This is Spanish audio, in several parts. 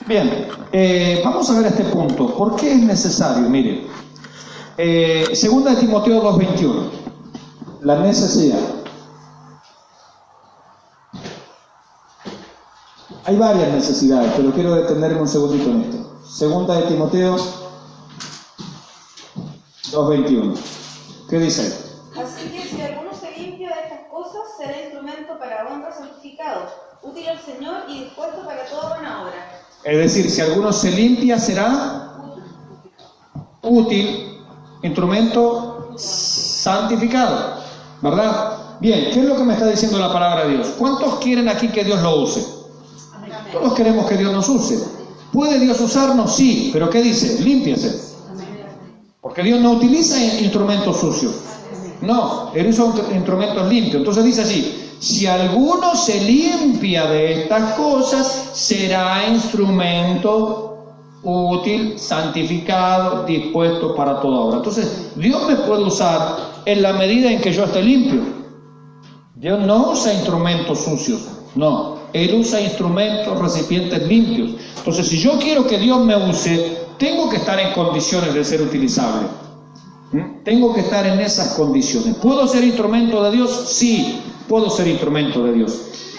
Bien, vamos a ver este punto. ¿Por qué es necesario? Miren, segunda de Timoteo 2:21, la necesidad. Hay varias necesidades, pero quiero detenerme un segundito en esto. Segunda de Timoteo 2:21. ¿Qué dice? Así que si alguno se limpia de estas cosas, será instrumento para honra, santificado, útil al Señor y dispuesto para toda buena obra. Es decir, si alguno se limpia, será útil, instrumento santificado, ¿verdad? Bien, ¿qué es lo que me está diciendo la palabra de Dios? ¿Cuántos quieren aquí que Dios lo use? Todos queremos que Dios nos use. ¿Puede Dios usarnos? Sí, pero ¿qué dice? Límpiese. Porque Dios no utiliza instrumentos sucios. No, Él usa instrumentos limpios. Entonces dice así: si alguno se limpia de estas cosas, será instrumento útil, santificado, dispuesto para toda obra. Entonces, Dios me puede usar en la medida en que yo esté limpio. Dios no usa instrumentos sucios, no. Él usa instrumentos, recipientes limpios. Entonces, si yo quiero que Dios me use, tengo que estar en condiciones de ser utilizable. Tengo que estar en esas condiciones. ¿Puedo ser instrumento de Dios? Sí, puedo ser instrumento de Dios.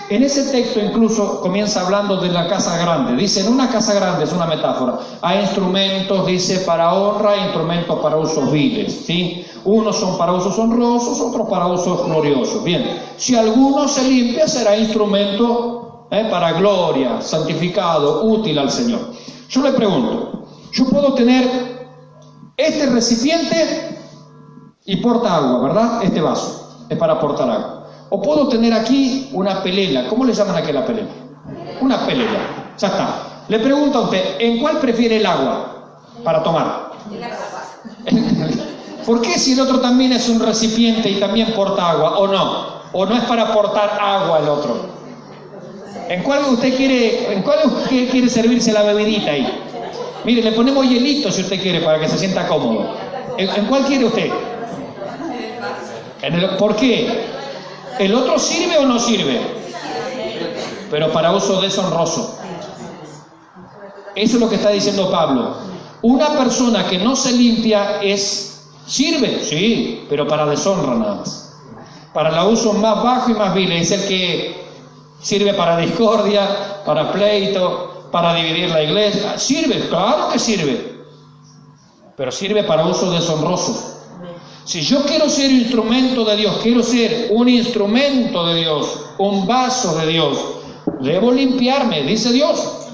En ese texto incluso comienza hablando de la casa grande. Dice, en una casa grande, es una metáfora. Hay instrumentos, dice, para honra, instrumentos para usos viles, ¿sí? Unos son para usos honrosos, otros para usos gloriosos. Bien, si alguno se limpia, será instrumento para gloria, santificado, útil al Señor. Yo le pregunto, yo puedo tener este recipiente y porta agua, ¿verdad? Este vaso es para aportar agua. O puedo tener aquí una pelela. ¿Cómo le llaman aquí a la pelela? Una pelela. Ya está. Le pregunto a usted, ¿en cuál prefiere el agua para tomar? ¿Por qué si el otro también es un recipiente y también porta agua? ¿O no? ¿O no es para aportar agua el otro? ¿En cuál usted quiere servirse la bebidita ahí? Mire, le ponemos hielito si usted quiere para que se sienta cómodo. ¿En cuál quiere usted? ¿Por qué? ¿El otro sirve o no sirve? Pero para uso deshonroso. Eso es lo que está diciendo Pablo. Una persona que no se limpia sirve, sí, pero para deshonra nada más. Para el uso más bajo y más vil. Es el que sirve para discordia, para pleito, para dividir la iglesia. Sirve, claro que sirve. Pero sirve para uso deshonroso. Si yo quiero ser instrumento de Dios, quiero ser un instrumento de Dios, un vaso de Dios, debo limpiarme, dice Dios.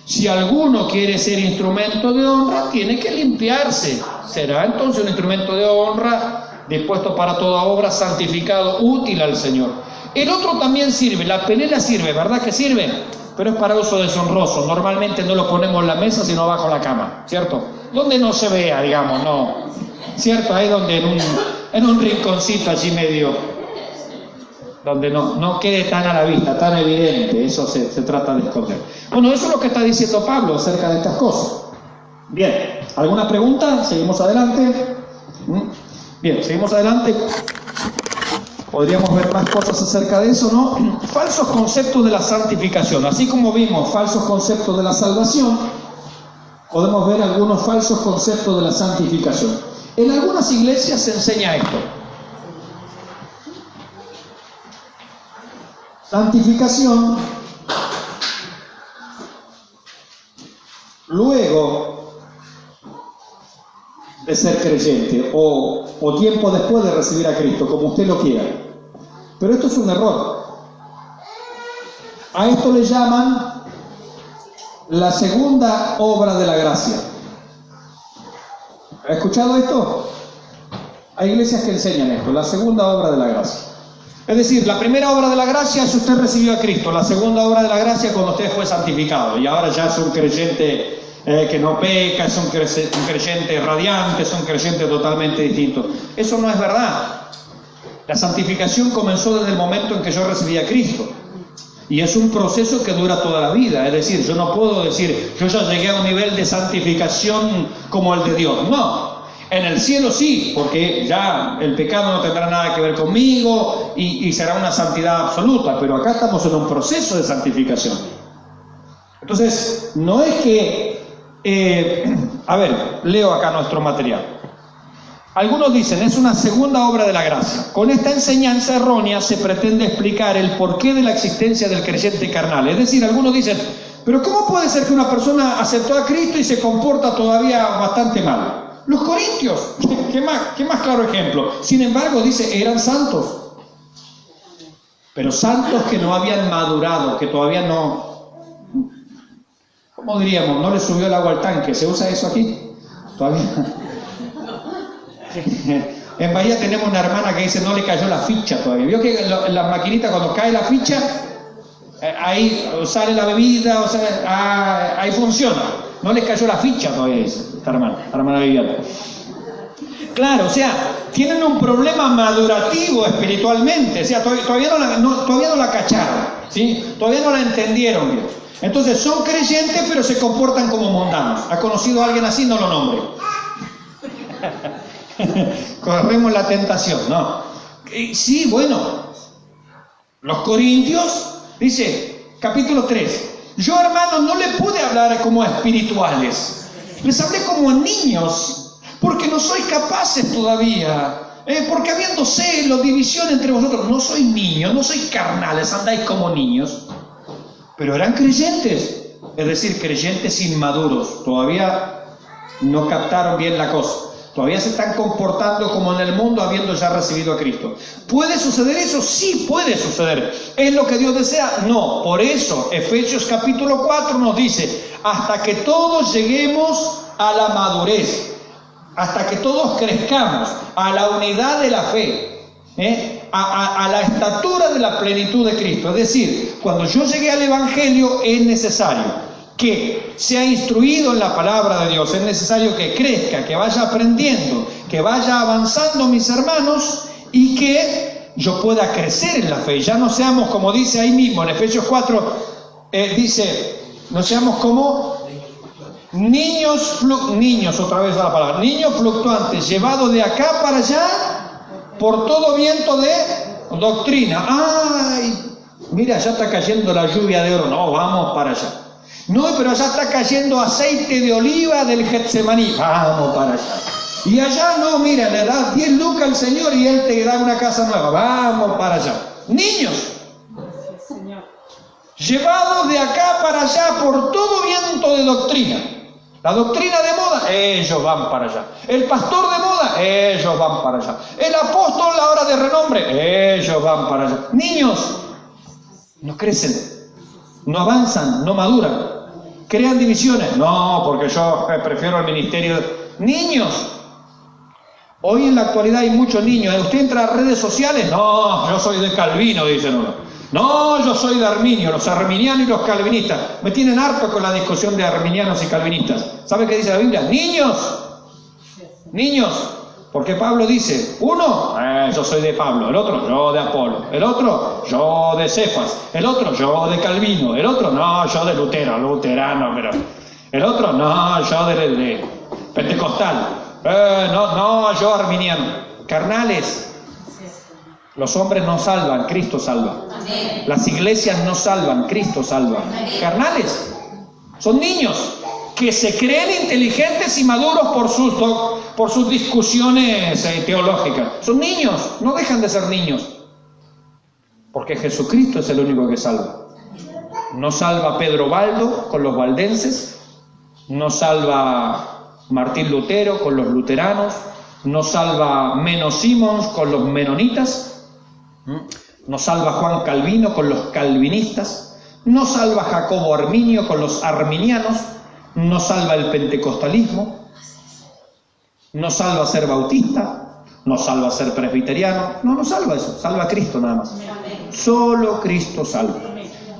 Si alguno quiere ser instrumento de honra, tiene que limpiarse. Será entonces un instrumento de honra, dispuesto para toda obra, santificado, útil al Señor. El otro también sirve, la pelela sirve, ¿verdad que sirve? Pero es para uso deshonroso. Normalmente no lo ponemos en la mesa, sino bajo la cama, ¿cierto? Donde no se vea, digamos, no. ¿Cierto? Ahí donde en un rinconcito allí medio, donde no quede tan a la vista, tan evidente. Eso se trata de esconder. Bueno, eso es lo que está diciendo Pablo acerca de estas cosas. Bien, ¿alguna pregunta? ¿Seguimos adelante? Bien, seguimos adelante. Podríamos ver más cosas acerca de eso, ¿no? Falsos conceptos de la santificación. Así como vimos falsos conceptos de la salvación, podemos ver algunos falsos conceptos de la santificación. En algunas iglesias se enseña esto. Santificación, luego de ser creyente o tiempo después de recibir a Cristo, como usted lo quiera. Pero esto es un error. A esto le llaman la segunda obra de la gracia. ¿Ha escuchado esto? Hay iglesias que enseñan esto, la segunda obra de la gracia. Es decir, la primera obra de la gracia es usted recibió a Cristo, la segunda obra de la gracia es cuando usted fue santificado y ahora ya es un creyente que no peca, es un creyente radiante, es un creyente totalmente distinto. Eso no es verdad. La santificación comenzó desde el momento en que yo recibí a Cristo. Y es un proceso que dura toda la vida. Es decir, yo no puedo decir, yo ya llegué a un nivel de santificación como el de Dios. No, en el cielo sí, porque ya el pecado no tendrá nada que ver conmigo y será una santidad absoluta. Pero acá estamos en un proceso de santificación. Entonces, no es que... leo acá nuestro material. Algunos dicen, es una segunda obra de la gracia. Con esta enseñanza errónea se pretende explicar el porqué de la existencia del creyente carnal. Es decir, algunos dicen, pero ¿cómo puede ser que una persona aceptó a Cristo y se comporta todavía bastante mal? Los corintios, ¿qué más claro ejemplo? Sin embargo, dice, eran santos. Pero santos que no habían madurado, que todavía no... ¿Cómo diríamos? No le subió el agua al tanque. ¿Se usa eso aquí? Todavía... En Bahía tenemos una hermana que dice no le cayó la ficha todavía. Vio que la maquinita cuando cae la ficha, ahí sale la bebida, o sea, ahí funciona. No le cayó la ficha todavía, dice esta hermana Viviana. Claro, o sea, tienen un problema madurativo espiritualmente, o sea, todavía no la cacharon, ¿sí? Todavía no la entendieron bien. Entonces son creyentes pero se comportan como mundanos. ¿Ha conocido a alguien así? No lo nombre. Corremos la tentación, ¿no? Sí, bueno, los corintios, dice, capítulo 3, yo hermanos no le pude hablar como espirituales, les hablé como niños, porque no soy capaces todavía, porque habiendo celo, división entre vosotros, no soy niños, no soy carnales, andáis como niños, pero eran creyentes, es decir, creyentes inmaduros, todavía no captaron bien la cosa. Todavía se están comportando como en el mundo habiendo ya recibido a Cristo. ¿Puede suceder eso? Sí, puede suceder. ¿Es lo que Dios desea? No. Por eso, Efesios capítulo 4 nos dice, hasta que todos lleguemos a la madurez, hasta que todos crezcamos a la unidad de la fe, a la estatura de la plenitud de Cristo. Es decir, cuando yo llegué al Evangelio es necesario que sea instruido en la palabra de Dios, es necesario que crezca, que vaya aprendiendo, que vaya avanzando mis hermanos y que yo pueda crecer en la fe. Ya no seamos, como dice ahí mismo en Efesios 4, dice, no seamos como niños, otra vez la palabra, niños fluctuantes, llevados de acá para allá por todo viento de doctrina. ¡Ay! Mira, ya está cayendo la lluvia de oro. No, vamos para allá. No, pero allá está cayendo aceite de oliva del Getsemaní. Vamos para allá. Y allá no, mira, le das 10 lucas al Señor y Él te da una casa nueva. Vamos para allá. Niños, llevados de acá para allá por todo viento de doctrina. La doctrina de moda, ellos van para allá. El pastor de moda, ellos van para allá. El apóstol ahora de renombre, ellos van para allá. Niños, no crecen, no avanzan, no maduran. ¿Crean divisiones? No, porque yo prefiero el ministerio. Niños, hoy en la actualidad hay muchos niños. ¿Usted entra a redes sociales? No, yo soy de Calvino, dicen uno. No, yo soy de Arminio, los arminianos y los calvinistas. Me tienen harto con la discusión de arminianos y calvinistas. ¿Sabe qué dice la Biblia? Niños, porque Pablo dice, uno, yo soy de Pablo, el otro, yo de Apolo, el otro, yo de Cefas, el otro, yo de Calvino, el otro, no, yo de Lutero, luterano, pero el otro, no, yo de pentecostal, no, yo arminiano. Carnales, los hombres no salvan, Cristo salva. Las iglesias no salvan, Cristo salva. Carnales, son niños que se creen inteligentes y maduros por sus discusiones teológicas. Son niños, no dejan de ser niños. Porque Jesucristo es el único que salva. No salva Pedro Baldo con los valdenses, no salva Martín Lutero con los luteranos, no salva Meno Simons con los menonitas, no salva Juan Calvino con los calvinistas, no salva Jacobo Arminio con los arminianos, no salva el pentecostalismo, no salva ser bautista, no salva ser presbiteriano, no salva eso, salva a Cristo nada más. Solo Cristo salva.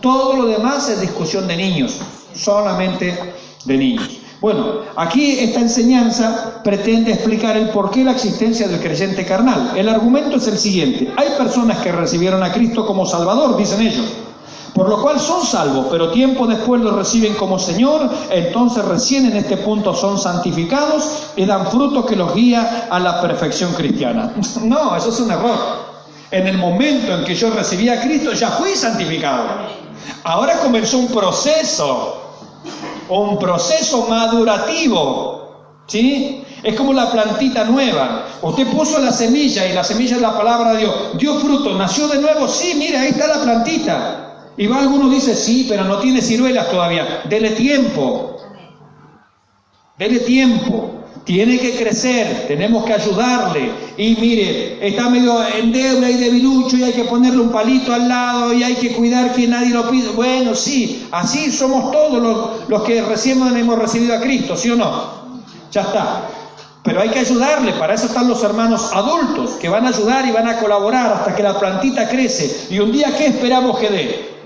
Todo lo demás es discusión de niños, solamente de niños. Bueno, aquí esta enseñanza pretende explicar el porqué de la existencia del creyente carnal. El argumento es el siguiente: hay personas que recibieron a Cristo como Salvador, dicen ellos, por lo cual son salvos, pero tiempo después lo reciben como Señor, entonces recién en este punto son santificados y dan fruto que los guía a la perfección cristiana. No, eso es un error. En el momento en que yo recibí a Cristo ya fui santificado. Ahora comenzó un proceso un proceso madurativo, ¿sí? Es como la plantita nueva. Usted puso la semilla y la semilla es la palabra de Dios. Dio fruto, nació de nuevo. Sí, mira, ahí está la plantita. Y va alguno dice, sí, pero no tiene ciruelas todavía. Dele tiempo. Dele tiempo. Tiene que crecer, tenemos que ayudarle. Y mire, está medio endeble y debilucho y hay que ponerle un palito al lado y hay que cuidar que nadie lo pida. Bueno, sí, así somos todos los que recién hemos recibido a Cristo, ¿sí o no? Ya está. Pero hay que ayudarle, para eso están los hermanos adultos, que van a ayudar y van a colaborar hasta que la plantita crece. Y un día, ¿qué esperamos que dé?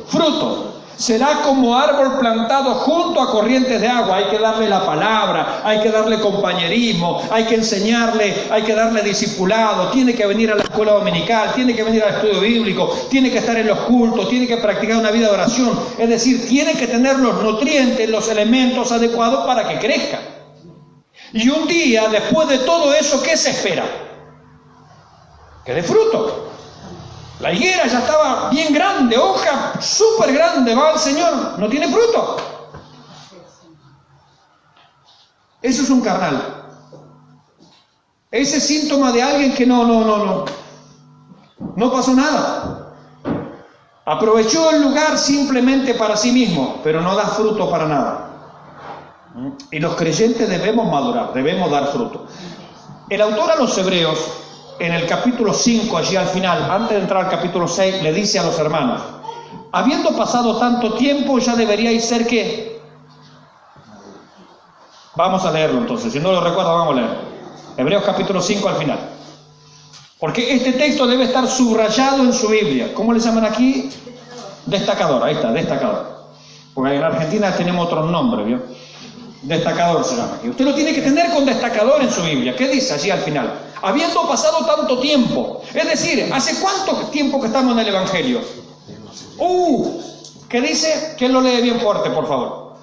Fruto. Será como árbol plantado junto a corrientes de agua. Hay que darle la palabra, hay que darle compañerismo, hay que enseñarle, hay que darle discipulado, tiene que venir a la escuela dominical, tiene que venir al estudio bíblico, tiene que estar en los cultos, tiene que practicar una vida de oración. Es decir, tiene que tener los nutrientes, los elementos adecuados para que crezca. Y un día, después de todo eso, ¿qué se espera? Que dé fruto. La higuera ya estaba bien grande, hoja súper grande, va al Señor, no tiene fruto. Eso es un carnal. Ese es síntoma de alguien que no pasó nada. Aprovechó el lugar simplemente para sí mismo, pero no da fruto para nada. Y los creyentes debemos madurar, debemos dar fruto. El autor a los Hebreos, en el capítulo 5, allí al final, antes de entrar al capítulo 6, le dice a los hermanos, habiendo pasado tanto tiempo, ya deberíais ser ¿qué? Vamos a leerlo entonces, si no lo recuerdo, vamos a leer. Hebreos capítulo 5 al final. Porque este texto debe estar subrayado en su Biblia. ¿Cómo le llaman aquí? Destacador, ahí está, destacador. Porque en Argentina tenemos otros nombres, ¿vio? Destacador se llama aquí. Usted lo tiene que tener con destacador en su Biblia. ¿Qué dice allí al final? Habiendo pasado tanto tiempo. Es decir, ¿hace cuánto tiempo que estamos en el Evangelio? ¿Qué dice? ¿Quién lo lee bien fuerte, por favor?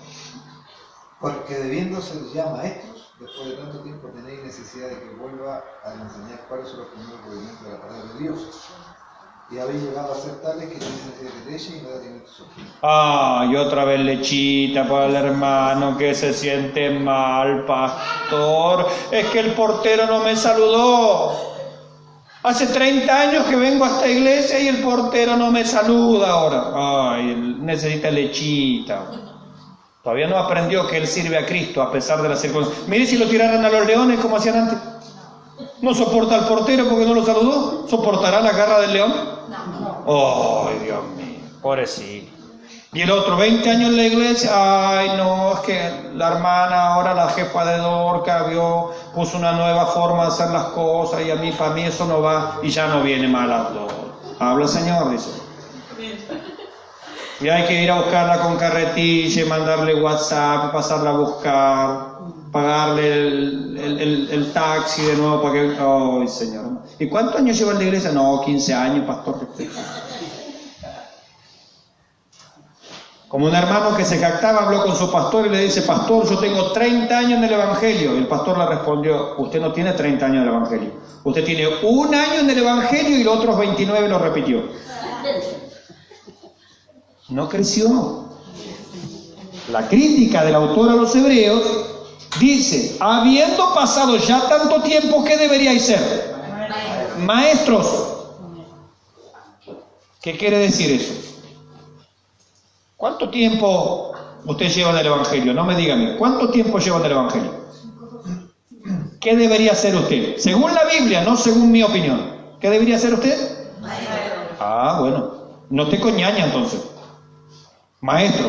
Porque debiéndose ya maestros, después de tanto tiempo tenéis necesidad de que vuelva a enseñar cuáles son los primeros movimientos de la palabra de Dios. Y habéis llegado a ser tales que tenéis necesidad de leche y no de alimentos sólidos. Y otra vez lechita para el hermano que se siente mal, pastor. Es que el portero no me saludó. Hace 30 años que vengo a esta iglesia y el portero no me saluda ahora. Necesita lechita. Todavía no aprendió que él sirve a Cristo a pesar de las circunstancias. Mire si lo tiraran a los leones como hacían antes. ¿No soporta al portero porque no lo saludó? ¿Soportará la garra del león? No. ¡Ay, Dios mío! Pobrecito. Y el otro, 20 años en la iglesia. ¡Ay, no! Es que la hermana, ahora la jefa de Dorca, puso una nueva forma de hacer las cosas y para mí eso no va y ya no viene mal a todo. Habla, Señor, dice. Y hay que ir a buscarla con carretilla y mandarle WhatsApp, pasarla a buscar, pagarle el taxi de nuevo para que... ¡Ay, Señor! ¿Y cuántos años lleva en la iglesia? No, 15 años, pastor. Como un hermano que se jactaba, habló con su pastor y le dice, pastor, yo tengo 30 años en el Evangelio. Y el pastor le respondió, usted no tiene 30 años en el Evangelio. Usted tiene 1 año en el Evangelio y los otros 29 lo repitió. No creció. La crítica del autor a los Hebreos dice, habiendo pasado ya tanto tiempo, ¿qué deberíais ser? Maestros. ¿Qué quiere decir eso? ¿Cuánto tiempo usted lleva en el Evangelio? No me diga a mí. ¿Cuánto tiempo lleva en el Evangelio? ¿Qué debería ser usted? Según la Biblia, no según mi opinión. ¿Qué debería ser usted? Bueno. No te coñaña entonces. Maestro.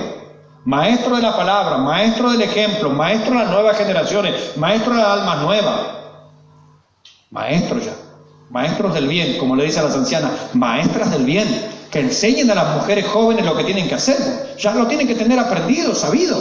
Maestro de la palabra, maestro del ejemplo, maestro de las nuevas generaciones, maestro de las almas nuevas. Maestro ya. Maestros del bien, como le dice a las ancianas, maestras del bien, que enseñen a las mujeres jóvenes lo que tienen que hacer. Ya lo tienen que tener aprendido, sabido.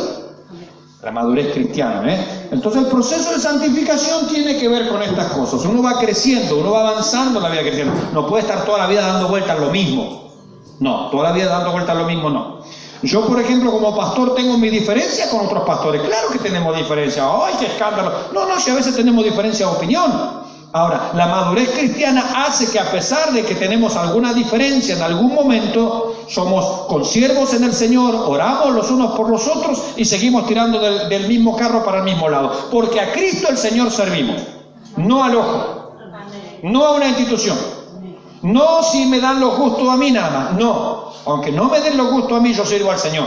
La madurez cristiana, Entonces el proceso de santificación tiene que ver con estas cosas. Uno va creciendo, uno va avanzando en la vida cristiana. No puede estar toda la vida dando vueltas a lo mismo. No, toda la vida dando vueltas a lo mismo no. Yo, por ejemplo, como pastor tengo mi diferencia con otros pastores. Claro que tenemos diferencia. ¡Ay, qué escándalo! No, si a veces tenemos diferencia de opinión. Ahora, la madurez cristiana hace que a pesar de que tenemos alguna diferencia en algún momento, somos consiervos en el Señor, oramos los unos por los otros y seguimos tirando del mismo carro para el mismo lado. Porque a Cristo el Señor servimos, no al ojo, no a una institución, no si me dan los gustos a mí nada más, no. Aunque no me den los gustos a mí, yo sirvo al Señor.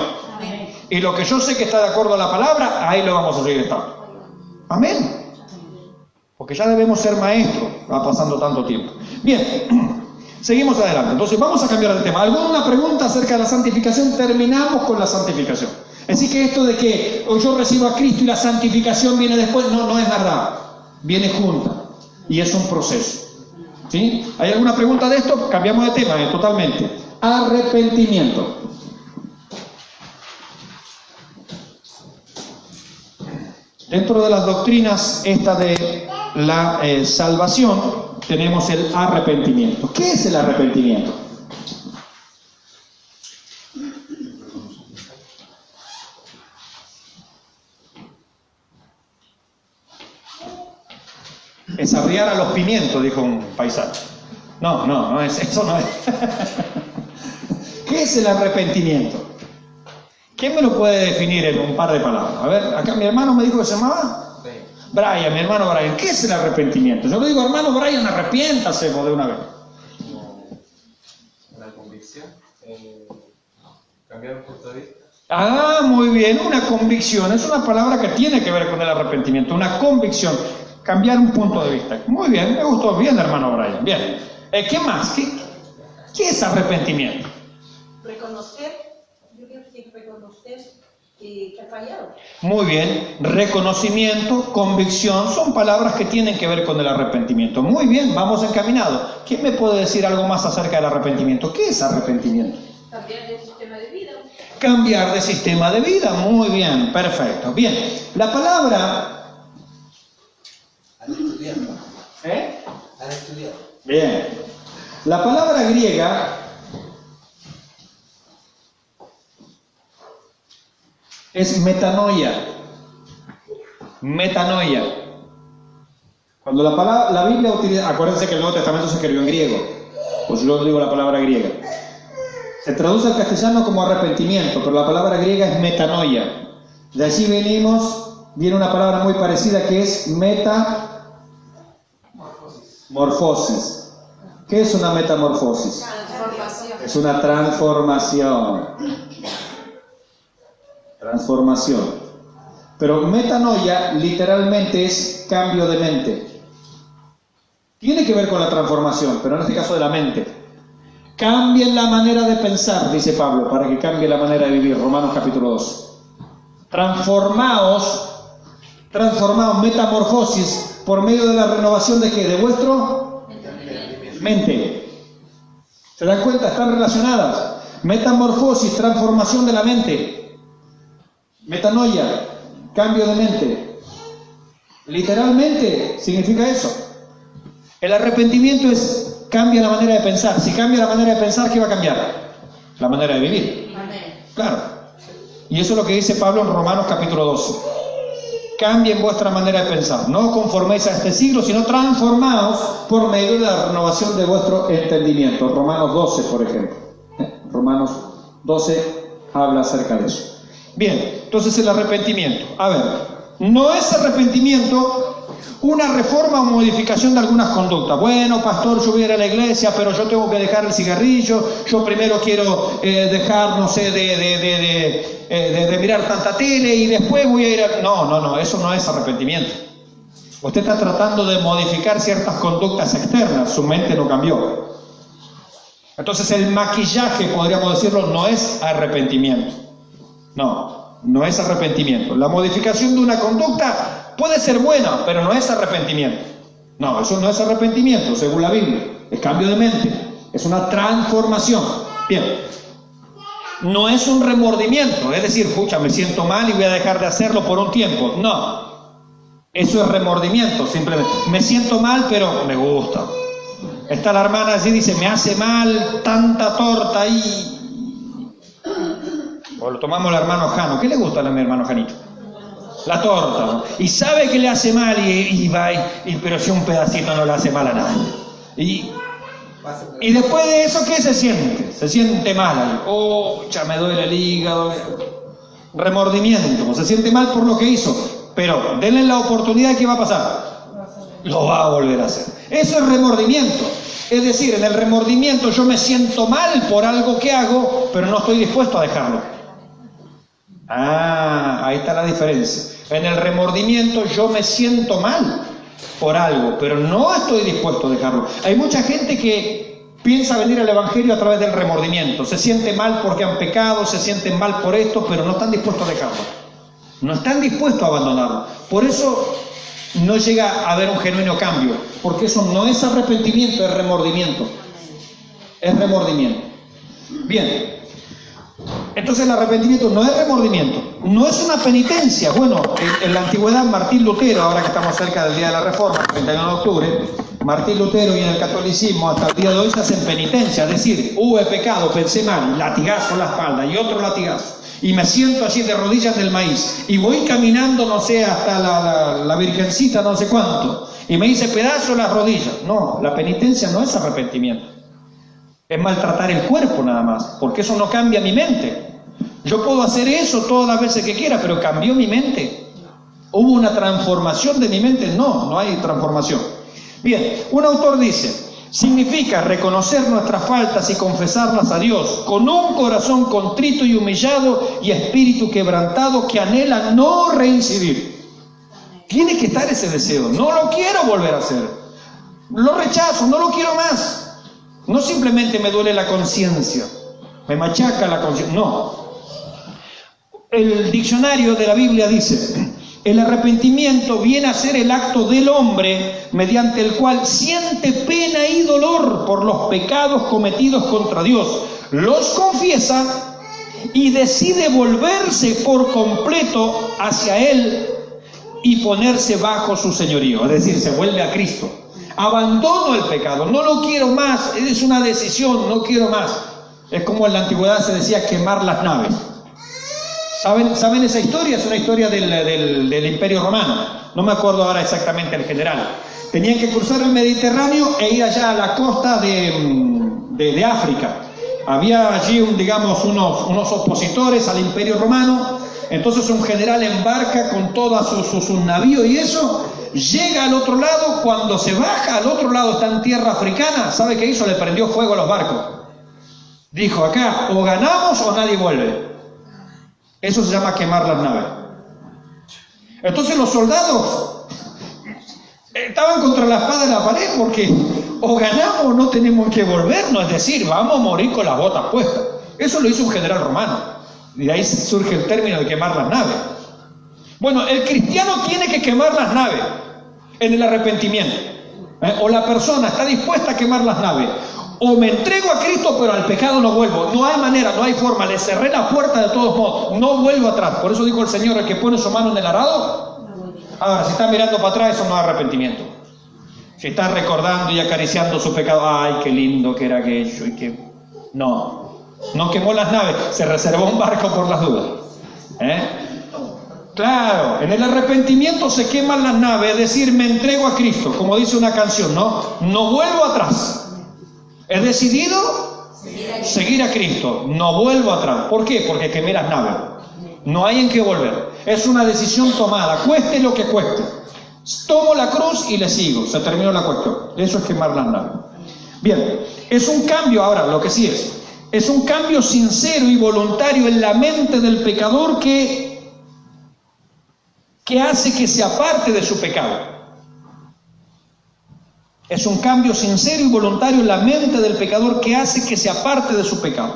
Y lo que yo sé que está de acuerdo a la palabra, ahí lo vamos a seguir estando. Amén. Porque ya debemos ser maestros, va pasando tanto tiempo. Bien, seguimos adelante. Entonces vamos a cambiar de tema. ¿Alguna pregunta acerca de la santificación? Terminamos con la santificación. Así que esto de que yo recibo a Cristo y la santificación viene después, no es verdad. Viene junta. Y es un proceso. ¿Sí? ¿Hay alguna pregunta de esto? Cambiamos de tema totalmente. Arrepentimiento. Dentro de las doctrinas esta de la salvación tenemos el arrepentimiento. ¿Qué es el arrepentimiento? Es arriar a los pimientos, dijo un paisano. No es, eso no es. ¿Qué es el arrepentimiento? ¿Quién me lo puede definir en un par de palabras? A ver, acá mi hermano me dijo que se llamaba Brian, mi hermano Brian. ¿Qué es el arrepentimiento? Yo le digo, hermano Brian, arrepiéntase de una vez. Una convicción, cambiar un punto de vista. Ah, muy bien, una convicción. Es una palabra que tiene que ver con el arrepentimiento. Una convicción, cambiar un punto de vista. Muy bien, me gustó. Bien, hermano Brian. Bien. ¿Qué más? ¿Qué es arrepentimiento? Reconocer. Yo creo que reconocer que ha fallado. Muy bien, reconocimiento, convicción, son palabras que tienen que ver con el arrepentimiento. Muy bien, vamos encaminados. ¿Quién me puede decir algo más acerca del arrepentimiento? ¿Qué es arrepentimiento? Cambiar de sistema de vida. Cambiar de sistema de vida, muy bien, perfecto. Bien, la palabra... Han estudiado. Han estudiado. Bien, la palabra griega... es metanoia. Metanoia. Cuando la Biblia utiliza... Acuérdense que el Nuevo Testamento se escribió en griego. Pues yo digo la palabra griega. Se traduce al castellano como arrepentimiento, pero la palabra griega es metanoia. De allí viene una palabra muy parecida que es metamorfosis. ¿Qué es una metamorfosis? Es una transformación. Transformación. Pero metanoia literalmente es cambio de mente. Tiene que ver con la transformación, pero en este caso de la mente. Cambien la manera de pensar, dice Pablo, para que cambie la manera de vivir. Romanos capítulo 2. Transformaos, metamorfosis, por medio de la renovación de ¿qué? De vuestro mente. ¿Se dan cuenta? Están relacionadas. Metamorfosis, transformación de la mente. Metanoia, cambio de mente. Literalmente significa eso. El arrepentimiento es cambia la manera de pensar. Si cambia la manera de pensar, ¿qué va a cambiar? La manera de vivir. Claro. Y eso es lo que dice Pablo en Romanos capítulo 12. Cambien vuestra manera de pensar. No conforméis a este siglo, sino transformaos por medio de la renovación de vuestro entendimiento. Romanos 12, por ejemplo. Romanos 12 habla acerca de eso. Bien, entonces el arrepentimiento. A ver, no es arrepentimiento una reforma o modificación de algunas conductas. Bueno, pastor, yo voy a ir a la iglesia, pero yo tengo que dejar el cigarrillo, yo primero quiero dejar, no sé, de mirar tanta tele y después voy a ir a... No, eso no es arrepentimiento. Usted está tratando de modificar ciertas conductas externas, su mente no cambió. Entonces el maquillaje, podríamos decirlo, no es arrepentimiento. No es arrepentimiento. La modificación de una conducta puede ser buena, pero no es arrepentimiento. No, eso no es arrepentimiento, según la Biblia. Es cambio de mente. Es una transformación. Bien. No es un remordimiento, es decir, pucha, me siento mal y voy a dejar de hacerlo por un tiempo. No. Eso es remordimiento, simplemente. Me siento mal, pero me gusta. Está la hermana así, dice, me hace mal tanta torta ahí. O lo tomamos al hermano Jano. ¿Qué le gusta a mi hermano Janito? La torta, ¿no? Y sabe que le hace mal y va, pero si un pedacito no le hace mal a nadie. Y después de eso, ¿qué se siente? Se siente mal. Oh, ya me duele el hígado. Remordimiento. Se siente mal por lo que hizo. Pero denle la oportunidad, ¿qué va a pasar? Lo va a volver a hacer. Eso es remordimiento. Es decir, en el remordimiento yo me siento mal por algo que hago, pero no estoy dispuesto a dejarlo. Ahí está la diferencia. En el remordimiento yo me siento mal por algo, pero no estoy dispuesto a dejarlo. Hay mucha gente que piensa venir al Evangelio a través del remordimiento. Se siente mal porque han pecado, se sienten mal por esto, pero no están dispuestos a dejarlo. No están dispuestos a abandonarlo. Por eso no llega a haber un genuino cambio, porque eso no es arrepentimiento, es remordimiento. Es remordimiento. Bien. Entonces el arrepentimiento no es remordimiento, no es una penitencia. Bueno, en la antigüedad Martín Lutero, ahora que estamos cerca del Día de la Reforma, 31 de octubre, Martín Lutero y en el catolicismo hasta el día de hoy se hacen penitencia, es decir, he pecado, pensé mal, latigazo en la espalda y otro latigazo, y me siento así de rodillas del maíz, y voy caminando, no sé, hasta la Virgencita, no sé cuánto, y me hice pedazo las rodillas. No, la penitencia no es arrepentimiento. Es maltratar el cuerpo nada más, porque eso no cambia mi mente. Yo puedo hacer eso todas las veces que quiera, pero ¿cambió mi mente? ¿Hubo una transformación de mi mente? No, no hay transformación. Bien, un autor dice, significa reconocer nuestras faltas y confesarlas a Dios con un corazón contrito y humillado y espíritu quebrantado que anhela no reincidir. Tiene que estar ese deseo. No lo quiero volver a hacer. Lo rechazo, no lo quiero más. No simplemente me duele la conciencia, me machaca la conciencia, no. El diccionario de la Biblia dice, el arrepentimiento viene a ser el acto del hombre mediante el cual siente pena y dolor por los pecados cometidos contra Dios, los confiesa y decide volverse por completo hacia Él y ponerse bajo su señorío, es decir, se vuelve a Cristo. Abandono el pecado, no lo quiero más, es una decisión, no quiero más. Es como en la antigüedad se decía quemar las naves. ¿Saben esa historia? Es una historia del Imperio Romano. No me acuerdo ahora exactamente el general. Tenían que cruzar el Mediterráneo e ir allá a la costa de África. Había allí, unos opositores al Imperio Romano. Entonces un general embarca con todos sus navíos y eso. Llega al otro lado, cuando se baja al otro lado está en tierra africana, ¿sabe qué hizo? Le prendió fuego a los barcos. Dijo, acá o ganamos o nadie vuelve. Eso se llama quemar las naves. Entonces los soldados estaban contra la espada de la pared porque o ganamos o no tenemos que volvernos, es decir, vamos a morir con las botas puestas. Eso lo hizo un general romano. Y de ahí surge el término de quemar las naves. Bueno, el cristiano tiene que quemar las naves en el arrepentimiento. O la persona está dispuesta a quemar las naves. O me entrego a Cristo, pero al pecado no vuelvo. No hay manera, no hay forma. Le cerré la puerta de todos modos. No vuelvo atrás. Por eso dijo el Señor, el que pone su mano en el arado. Ahora, si está mirando para atrás, eso no es arrepentimiento. Si está recordando y acariciando su pecado, ay, qué lindo que era aquello. No quemó las naves. Se reservó un barco por las dudas. Claro, en el arrepentimiento se queman las naves, es decir, me entrego a Cristo, como dice una canción, no vuelvo atrás. He decidido seguir a Cristo, no vuelvo atrás. ¿Por qué? Porque quemé las naves. No hay en qué volver. Es una decisión tomada, cueste lo que cueste. Tomo la cruz y le sigo, se terminó la cuestión. Eso es quemar las naves. Bien, es un cambio ahora, lo que sí es un cambio sincero y voluntario en la mente del pecador que hace que se aparte de su pecado. Es un cambio sincero y voluntario en la mente del pecador que hace que se aparte de su pecado.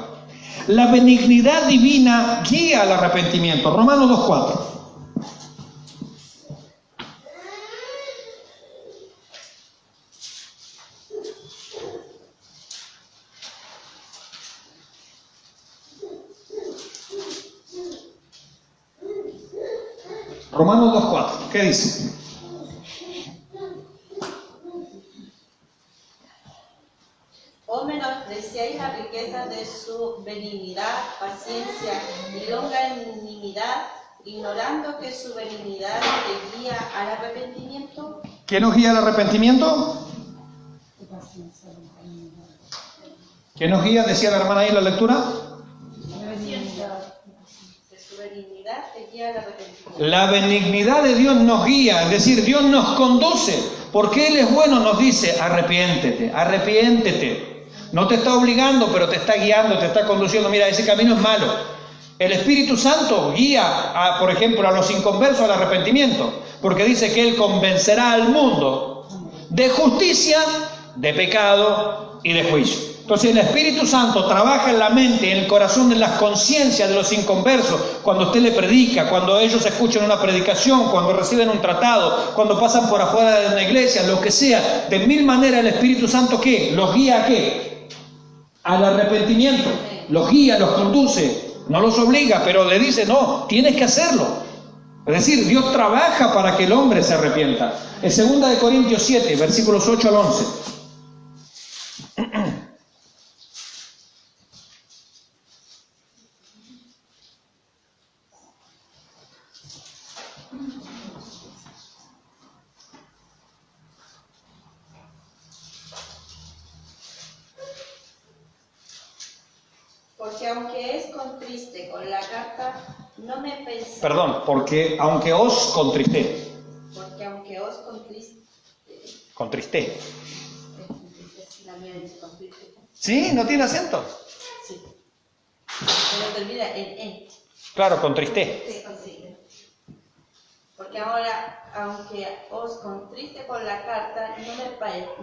La benignidad divina guía al arrepentimiento. Romanos 2:4. Romanos 2:4. ¿Qué dice? O menospreciáis la riqueza de su benignidad, paciencia y longanimidad, ignorando que su benignidad te guía al arrepentimiento. ¿Qué nos guía al arrepentimiento? ¿Qué nos guía? Decía la hermana ahí en la lectura. De su benignidad te guía al arrepentimiento. La benignidad de Dios nos guía, es decir, Dios nos conduce. Porque Él es bueno, nos dice, arrepiéntete, arrepiéntete. No te está obligando, pero te está guiando, te está conduciendo. Mira, ese camino es malo. El Espíritu Santo guía, por ejemplo, a los inconversos al arrepentimiento. Porque dice que Él convencerá al mundo de justicia, de pecado y de juicio. Entonces el Espíritu Santo trabaja en la mente, en el corazón, en las conciencias de los inconversos, cuando usted le predica, cuando ellos escuchan una predicación, cuando reciben un tratado, cuando pasan por afuera de una iglesia, lo que sea. De mil maneras el Espíritu Santo, ¿qué? ¿Los guía a qué? Al arrepentimiento. Los guía, los conduce. No los obliga, pero le dice, no, tienes que hacerlo. Es decir, Dios trabaja para que el hombre se arrepienta. En 2 Corintios 7, versículos 8 al 11. Porque aunque es contriste con la carta, no me pensáis. Perdón, porque aunque os contristé. Porque aunque os contriste. Contristé. La mía dice contriste. ¿Sí? ¿No tiene acento? Sí. Pero termina en. Claro, contristé. Sí. Porque ahora, aunque os contriste con la carta,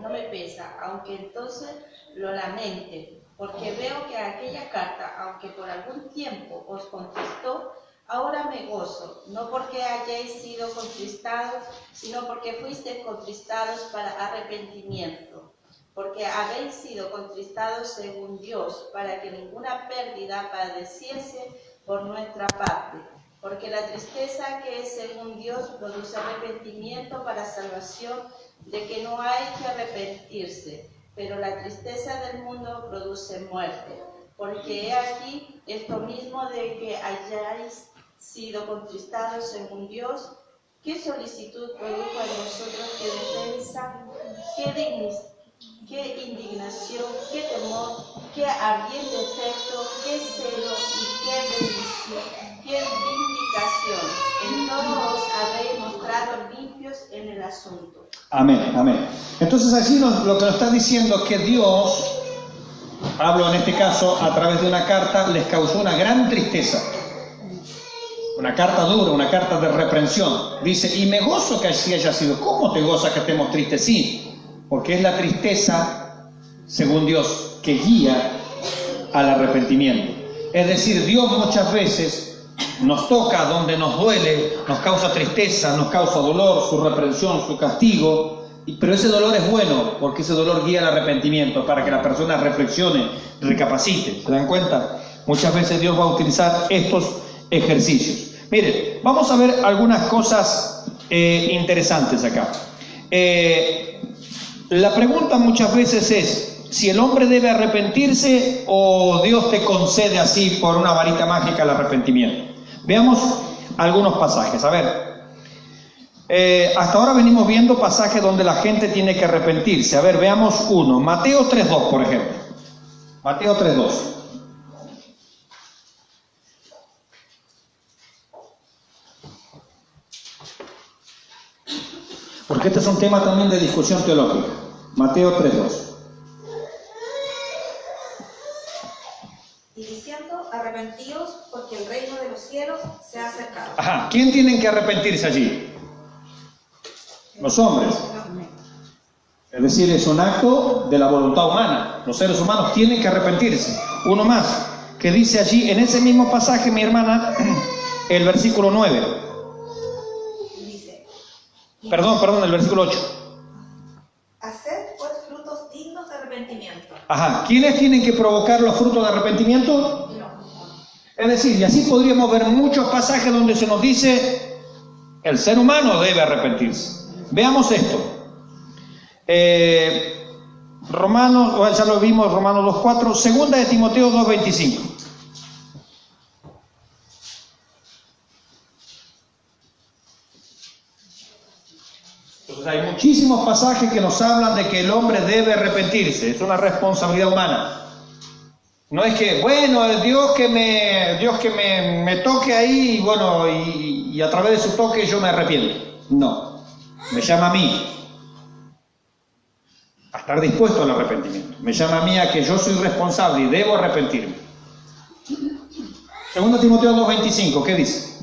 no me pesa, aunque entonces lo lamente. Porque veo que aquella carta, aunque por algún tiempo os contristó, ahora me gozo, no porque hayáis sido contristados, sino porque fuisteis contristados para arrepentimiento. Porque habéis sido contristados según Dios, para que ninguna pérdida padeciese por nuestra parte. Porque la tristeza que es según Dios produce arrepentimiento para salvación, de que no hay que arrepentirse. Pero la tristeza del mundo produce muerte. Porque he aquí esto mismo de que hayáis sido contristados según Dios, ¿qué solicitud produjo en vosotros? ¿Qué defensa? ¿Qué indignación? ¿Qué temor? ¿Qué ardiente efecto? ¿Qué celo? ¿Y qué bendición? ¿Qué vindicación? En todo os habéis mostrado limpios en el asunto. Amén, amén. Entonces así lo que nos está diciendo es que Dios, hablo en este caso a través de una carta, les causó una gran tristeza. Una carta dura, una carta de reprensión. Dice, y me gozo que así haya sido. ¿Cómo te gozas que estemos tristes? Sí, porque es la tristeza, según Dios, que guía al arrepentimiento. Es decir, Dios muchas veces nos toca donde nos duele, nos causa tristeza, nos causa dolor, su reprensión, su castigo, pero ese dolor es bueno, porque ese dolor guía al arrepentimiento, para que la persona reflexione, recapacite. ¿Se dan cuenta? Muchas veces Dios va a utilizar estos ejercicios. Miren, vamos a ver algunas cosas interesantes acá. La pregunta muchas veces es si el hombre debe arrepentirse o Dios te concede así por una varita mágica el arrepentimiento. Veamos algunos pasajes. A ver, hasta ahora venimos viendo pasajes donde la gente tiene que arrepentirse. A ver, veamos uno. Mateo 3.2, por ejemplo. Mateo 3.2. Porque este es un tema también de discusión teológica. Mateo 3.2. Y diciendo, arrepentíos, porque el reino de los cielos se ha acercado. Ajá, ¿quién tienen que arrepentirse allí? Los hombres. Es decir, es un acto de la voluntad humana. Los seres humanos tienen que arrepentirse. Uno más, que dice allí, en ese mismo pasaje, mi hermana, el versículo 9. Dice, Perdón, el versículo 8. haced pues frutos dignos de arrepentimiento. Ajá, ¿quiénes tienen que provocar los frutos de arrepentimiento? Es decir, y así podríamos ver muchos pasajes donde se nos dice el ser humano debe arrepentirse. Veamos esto. Romanos, ya lo vimos, Romanos 2.4, segunda de Timoteo 2.25. Entonces hay muchísimos pasajes que nos hablan de que el hombre debe arrepentirse, es una responsabilidad humana. No es que, bueno, Dios que me toque ahí y bueno, y a través de su toque yo me arrepiento. No, me llama a mí a estar dispuesto al arrepentimiento. Me llama a mí a que yo soy responsable y debo arrepentirme. 2 Timoteo 2:25, ¿qué dice?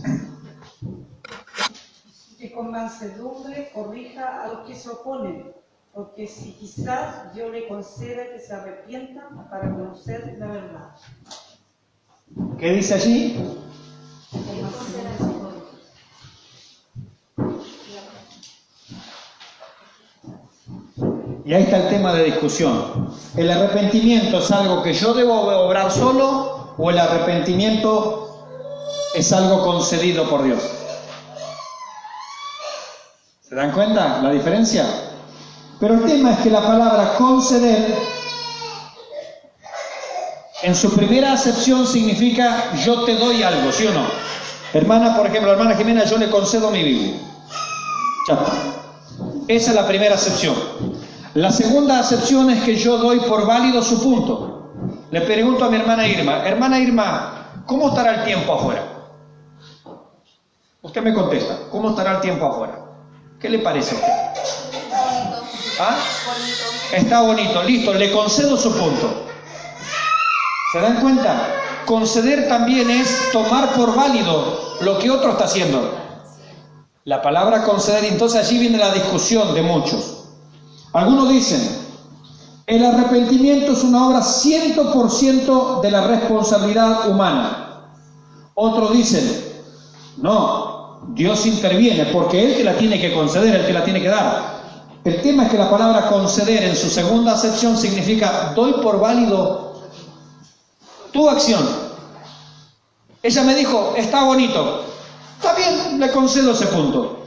Que con mansedumbre corrija a los que se oponen, porque si quizás Dios le conceda que se arrepientan para conocer la verdad. ¿Qué dice allí? Y ahí está el tema de discusión. ¿El arrepentimiento es algo que yo debo obrar solo o el arrepentimiento es algo concedido por Dios? ¿Se dan cuenta la diferencia? Pero el tema es que la palabra conceder, en su primera acepción significa yo te doy algo, ¿sí o no? Hermana, por ejemplo, hermana Jimena, yo le concedo mi Biblia. Ya está. Esa es la primera acepción. La segunda acepción es que yo doy por válido su punto. Le pregunto a mi hermana Irma, ¿cómo estará el tiempo afuera? Usted me contesta, ¿cómo estará el tiempo afuera? ¿Qué le parece a usted? Bonito. ¿Ah? Bonito. Está bonito, listo, le concedo su punto. ¿Se dan cuenta? Conceder también es tomar por válido lo que otro está haciendo. La palabra conceder, entonces allí viene la discusión de muchos. Algunos dicen, el arrepentimiento es una obra 100% de la responsabilidad humana. Otros dicen, no, Dios interviene porque Él te la tiene que conceder, Él te la tiene que dar. El tema es que la palabra conceder en su segunda acepción significa doy por válido tu acción. Ella me dijo, está bonito, está bien, le concedo ese punto.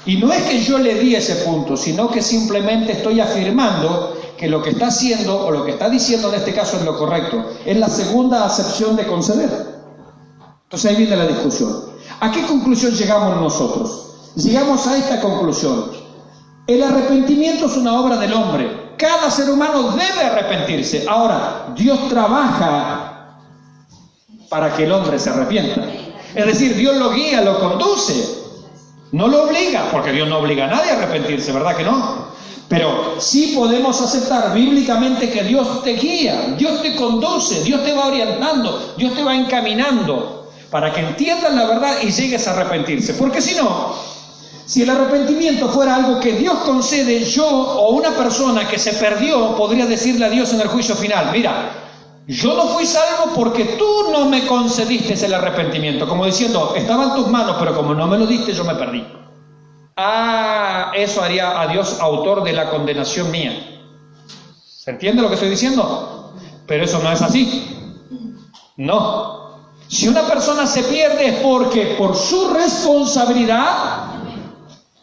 Y no es que yo le di ese punto, sino que simplemente estoy afirmando que lo que está haciendo o lo que está diciendo en este caso es lo correcto. Es la segunda acepción de conceder. Entonces ahí viene la discusión. ¿A qué conclusión llegamos nosotros? Llegamos a esta conclusión. El arrepentimiento es una obra del hombre. Cada ser humano debe arrepentirse. Ahora, Dios trabaja para que el hombre se arrepienta. Es decir, Dios lo guía, lo conduce. No lo obliga, porque Dios no obliga a nadie a arrepentirse, ¿verdad que no? Pero sí podemos aceptar bíblicamente que Dios te guía, Dios te conduce, Dios te va orientando, Dios te va encaminando para que entiendas la verdad y llegues a arrepentirse. Porque si no, si el arrepentimiento fuera algo que Dios concede, yo o una persona que se perdió podría decirle a Dios en el juicio final, mira, yo no fui salvo porque tú no me concediste el arrepentimiento. Como diciendo, estaba en tus manos, pero como no me lo diste, yo me perdí. Ah, eso haría a Dios autor de la condenación mía. ¿Se entiende lo que estoy diciendo? Pero eso no es así. No. Si una persona se pierde es porque por su responsabilidad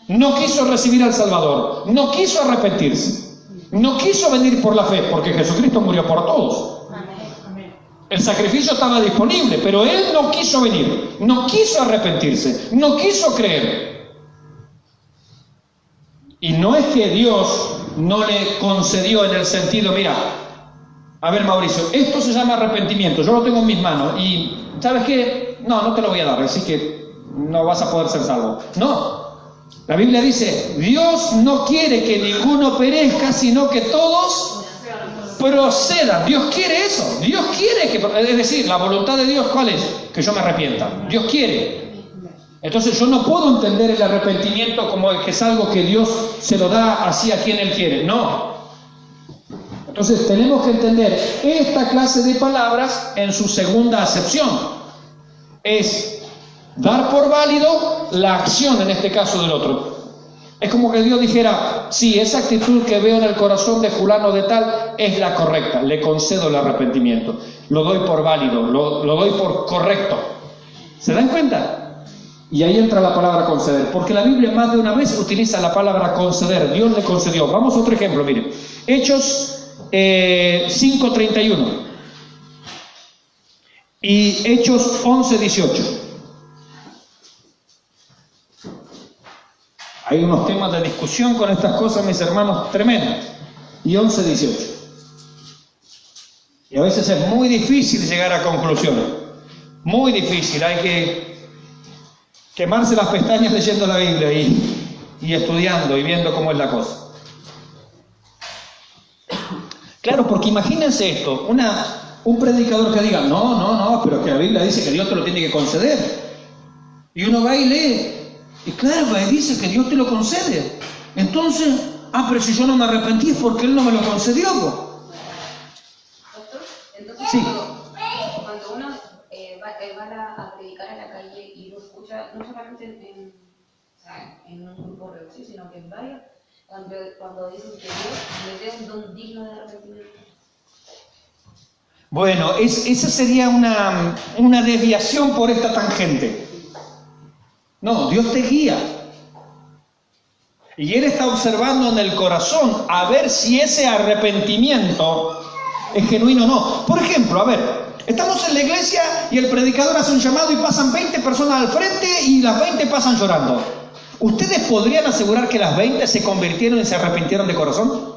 no quiso recibir al Salvador, no quiso arrepentirse, no quiso venir por la fe, porque Jesucristo murió por todos. El sacrificio estaba disponible, pero él no quiso venir, no quiso arrepentirse, no quiso creer. Y no es que Dios no le concedió en el sentido, mira, a ver Mauricio, esto se llama arrepentimiento, yo lo tengo en mis manos y ¿sabes qué? No te lo voy a dar, así que no vas a poder ser salvo. No, la Biblia dice, Dios no quiere que ninguno perezca, sino que todos procedan. Dios quiere eso. Dios quiere que, es decir, la voluntad de Dios, ¿cuál es? Que yo me arrepienta. Dios quiere. Entonces yo no puedo entender el arrepentimiento como que es algo que Dios se lo da así a quien Él quiere. No. Entonces tenemos que entender esta clase de palabras en su segunda acepción. Es dar por válido la acción, en este caso del otro. Es como que Dios dijera, sí, esa actitud que veo en el corazón de fulano de tal es la correcta, le concedo el arrepentimiento, lo doy por válido, lo doy por correcto. ¿Se dan cuenta? Y ahí entra la palabra conceder, porque la Biblia más de una vez utiliza la palabra conceder, Dios le concedió. Vamos a otro ejemplo, miren, Hechos 5:31 y Hechos 11:18. Hay unos temas de discusión con estas cosas, mis hermanos, tremendos. Y 11:18. Y a veces es muy difícil llegar a conclusiones. Muy difícil. Hay que quemarse las pestañas leyendo la Biblia y estudiando y viendo cómo es la cosa. Claro, porque imagínense esto, un predicador que diga, no, pero que la Biblia dice que Dios te lo tiene que conceder. Y uno va y lee, y claro, dice que Dios te lo concede. Entonces, pero si yo no me arrepentí es porque Él no me lo concedió. Doctor, entonces Sí. cuando uno va a predicar a la calle y lo escucha, no solamente en un grupo reducido, sino que en varios, cuando dicen que Dios le dé un don digno de arrepentimiento. Bueno, esa sería una desviación por esta tangente. No, Dios te guía. Y Él está observando en el corazón a ver si ese arrepentimiento es genuino o no. Por ejemplo, a ver, estamos en la iglesia y el predicador hace un llamado y pasan 20 personas al frente y las 20 pasan llorando. ¿Ustedes podrían asegurar que las 20 se convirtieron y se arrepintieron de corazón?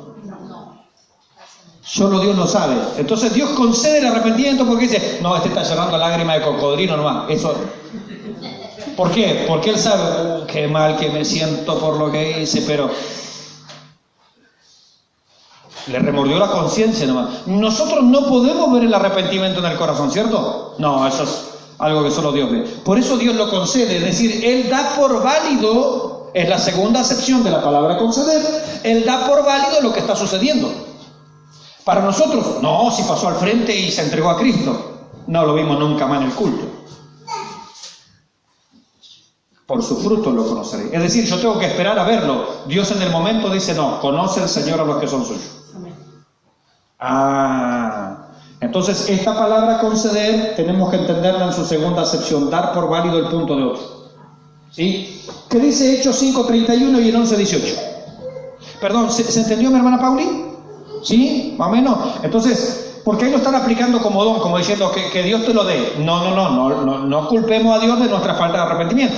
Solo Dios lo sabe. Entonces Dios concede el arrepentimiento porque dice, no, este está llorando lágrima de cocodrilo nomás. Eso. ¿Por qué? Porque Él sabe, qué mal que me siento por lo que hice, pero le remordió la conciencia nomás. Nosotros no podemos ver el arrepentimiento en el corazón, ¿cierto? No, eso es algo que solo Dios ve. Por eso Dios lo concede, es decir, Él da por válido, es la segunda acepción de la palabra conceder, Él da por válido lo que está sucediendo. Para nosotros, no, si pasó al frente y se entregó a Cristo, no lo vimos nunca más en el culto. Por su fruto lo conoceré. Es decir, yo tengo que esperar a verlo. Dios en el momento dice, no, conoce el Señor a los que son suyos. Entonces esta palabra conceder tenemos que entenderla en su segunda acepción, dar por válido el punto de otro. ¿Sí? ¿Qué dice Hechos 5:31 y el 11:18? Perdón, ¿se entendió mi hermana Pauli? ¿Sí? ¿Más o menos? Entonces, porque ahí lo están aplicando como don, como diciendo que Dios te lo dé. No culpemos a Dios de nuestra falta de arrepentimiento.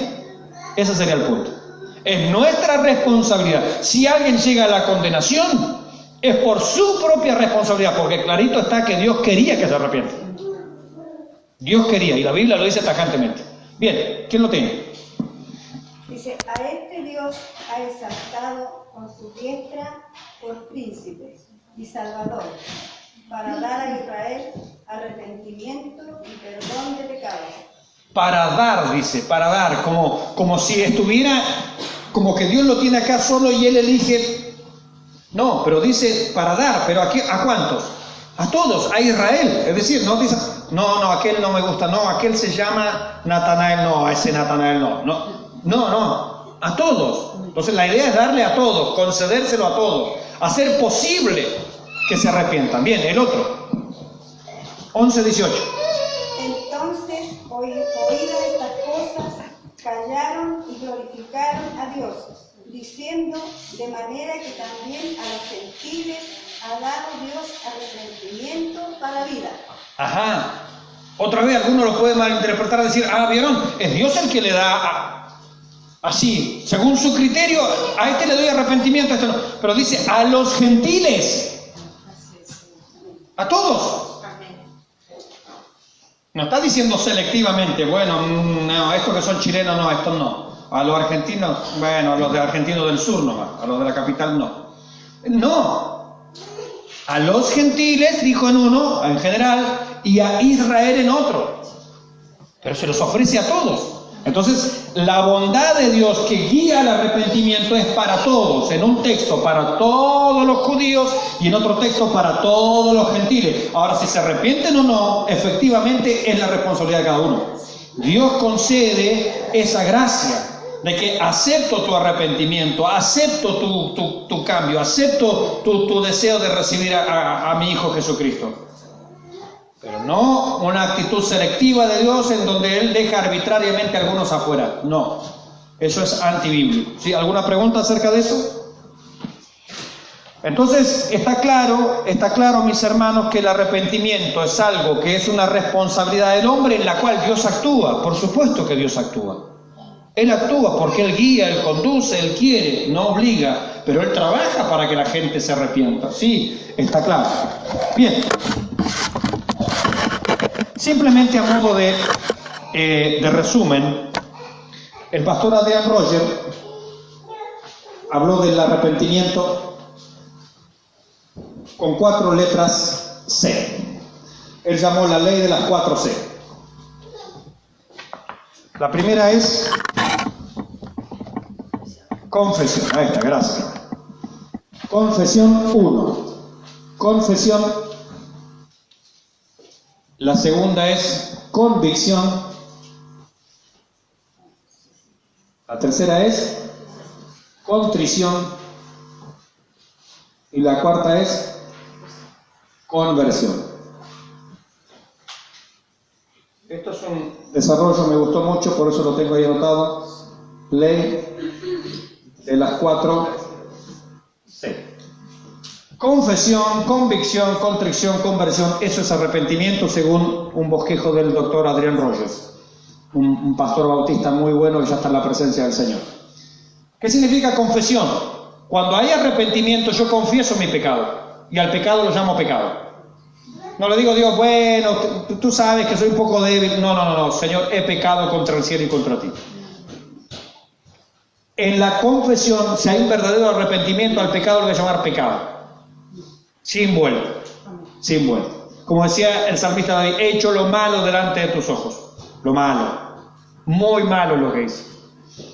Ese sería el punto. Es nuestra responsabilidad. Si alguien llega a la condenación, es por su propia responsabilidad, porque clarito está que Dios quería que se arrepienta. Dios quería, y la Biblia lo dice tajantemente. Bien, ¿quién lo tiene? Dice, a este Dios ha exaltado con su diestra por príncipe y salvador, para dar a Israel arrepentimiento y perdón de pecados. Para dar, dice, para dar, como si estuviera, como que Dios lo tiene acá solo y Él elige. No, pero dice para dar, pero aquí, ¿a cuántos? A todos, a Israel. Es decir, no dice, no, aquel no me gusta, no, aquel se llama Natanael, no, a ese Natanael no, a todos. Entonces la idea es darle a todos, concedérselo a todos, hacer posible que se arrepientan. Bien, el otro, 11:18. Entonces, oídas estas cosas, callaron y glorificaron a Dios, diciendo, de manera que también a los gentiles ha dado Dios arrepentimiento para vida. Ajá. Otra vez alguno lo puede malinterpretar, decir, ¿vieron? Es Dios el que le da así, según su criterio, a este le doy arrepentimiento, a este no. Pero dice, a los gentiles. A todos. No está diciendo selectivamente, bueno, no, estos que son chilenos no, estos no. A los argentinos, bueno, a los de argentinos del sur nomás, a los de la capital no. No. A los gentiles, dijo en uno, en general, y a Israel en otro. Pero se los ofrece a todos. Entonces, la bondad de Dios que guía al arrepentimiento es para todos. En un texto para todos los judíos y en otro texto para todos los gentiles. Ahora, si se arrepienten o no, efectivamente es la responsabilidad de cada uno. Dios concede esa gracia de que acepto tu arrepentimiento, acepto tu cambio, acepto tu deseo de recibir a mi Hijo Jesucristo. Pero no una actitud selectiva de Dios en donde Él deja arbitrariamente a algunos afuera. No, eso es antibíblico. ¿Sí? ¿Alguna pregunta acerca de eso? Entonces, está claro, mis hermanos, que el arrepentimiento es algo que es una responsabilidad del hombre en la cual Dios actúa. Por supuesto que Dios actúa. Él actúa porque Él guía, Él conduce, Él quiere, no obliga, pero Él trabaja para que la gente se arrepienta. Sí, está claro. Bien. Simplemente a modo de resumen, el pastor Adrian Rogers habló del arrepentimiento con 4 letras C. Él llamó la ley de las 4 C. La primera es confesión. Ahí está, gracias. Confesión 1. Confesión. La segunda es convicción. La tercera es contrición. Y la cuarta es conversión. Esto es un desarrollo, me gustó mucho, por eso lo tengo ahí anotado. Ley de las 4 C. Confesión, convicción, contrición, conversión, eso es arrepentimiento según un bosquejo del doctor Adrian Rogers, un pastor bautista muy bueno que ya está en la presencia del Señor. ¿Qué significa confesión? Cuando hay arrepentimiento yo confieso mi pecado y al pecado lo llamo pecado. No le digo, Dios, bueno, tú sabes que soy un poco débil. No, Señor, he pecado contra el cielo y contra ti. En la confesión, si hay un verdadero arrepentimiento, al pecado lo voy a llamar pecado. Sin vuelta. Sin vuelta. Como decía el salmista David, he hecho lo malo delante de tus ojos. Lo malo. Muy malo es lo que hice.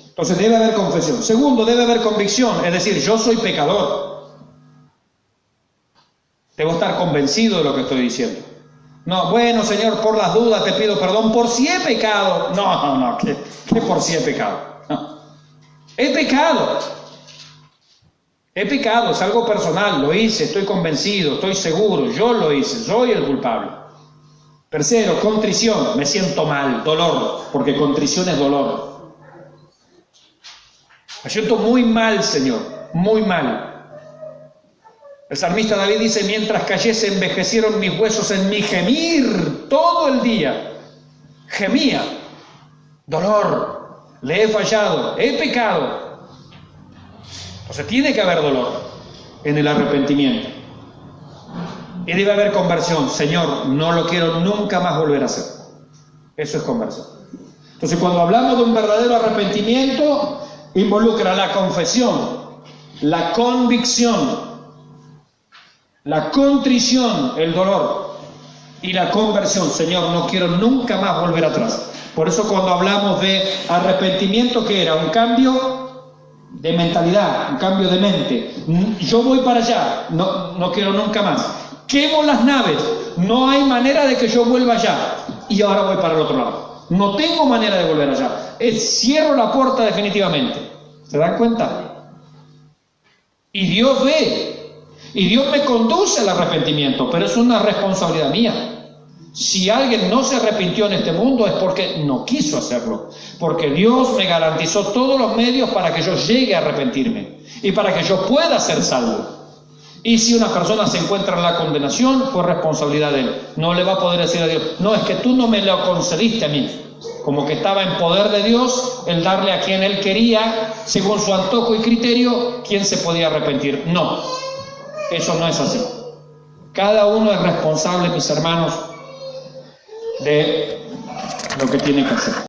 Entonces debe haber confesión. Segundo, debe haber convicción. Es decir, yo soy pecador. Debo estar convencido de lo que estoy diciendo. No, bueno, Señor, por las dudas te pido perdón por si he pecado. No, ¿qué por si he pecado? No. He pecado. He pecado, es algo personal, lo hice, estoy convencido, estoy seguro, yo lo hice, soy el culpable. Tercero, contrición, me siento mal, dolor, porque contrición es dolor. Me siento muy mal, Señor, muy mal. El salmista David dice, mientras cayese envejecieron mis huesos en mi gemir todo el día. Gemía, dolor, le he fallado, he pecado. Entonces tiene que haber dolor en el arrepentimiento. Y debe haber conversión. Señor, no lo quiero nunca más volver a hacer. Eso es conversión. Entonces cuando hablamos de un verdadero arrepentimiento, involucra la confesión, la convicción, la contrición, el dolor, y la conversión. Señor, no quiero nunca más volver atrás. Por eso cuando hablamos de arrepentimiento, ¿qué era? Un cambio de mentalidad, un cambio de mente. Yo voy para allá, no quiero nunca más. Quemo las naves, no hay manera de que yo vuelva allá. Y ahora voy para el otro lado. No tengo manera de volver allá. Cierro la puerta definitivamente. ¿Se dan cuenta? Y Dios ve. Y Dios me conduce al arrepentimiento, pero es una responsabilidad mía. Si alguien no se arrepintió en este mundo es porque no quiso hacerlo, porque Dios me garantizó todos los medios para que yo llegue a arrepentirme y para que yo pueda ser salvo. Y si una persona se encuentra en la condenación, fue responsabilidad de él. No le va a poder decir a Dios, no, es que tú no me lo concediste a mí. Como que estaba en poder de Dios el darle a quien él quería, según su antojo y criterio, quien se podía arrepentir. No, eso no es así. Cada uno es responsable, mis hermanos, de lo que tiene que hacer.